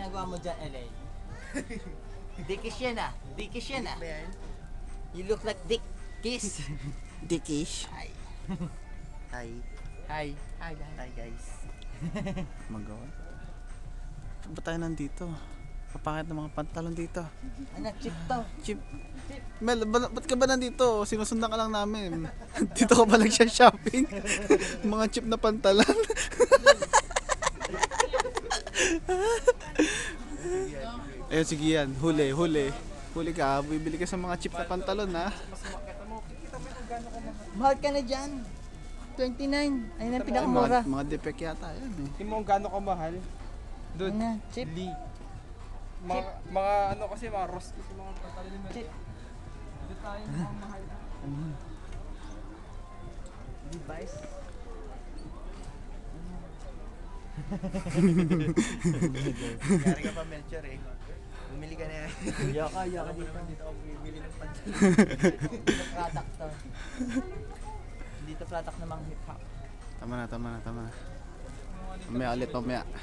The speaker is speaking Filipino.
ginagawa mo dyan, LA? Dickish yan ah. Dickish yan ah. You look like Dick Kiss. Dickish. Hi. Hi. Hi. Hi guys. Hi guys. Magawa. Saan ba tayo nandito? Kapangit ng mga pantalon dito. Ano, chip to. Chip. Mel, ba't ka ba nandito? Sinusundan ka lang namin. Dito ka ba nagsha-shopping? Mga chip na pantalon. Ayun, sige yan. Huli. Huli ka. Bibili ka sa mga chip na pantalon, ha? Mahal ka na dyan. 29. Ayun ang pinakamura. Mga depek yata. Yan, eh. Hindi mo gaano kamahal. Dude, Ano, chip. Lee. Mga ano kasi, mga Ross kasi mga pantalon ni Mel. Chip. Hindi tayo mga mahal. Device. Yari ka pa, Melchor, eh. Bumili ka na yan. Yaka dito. Dito ako bumili ng pantalon. Dito product to. Dito product ng mga hip hop. Tama na. Mamaya ulit, mamaya.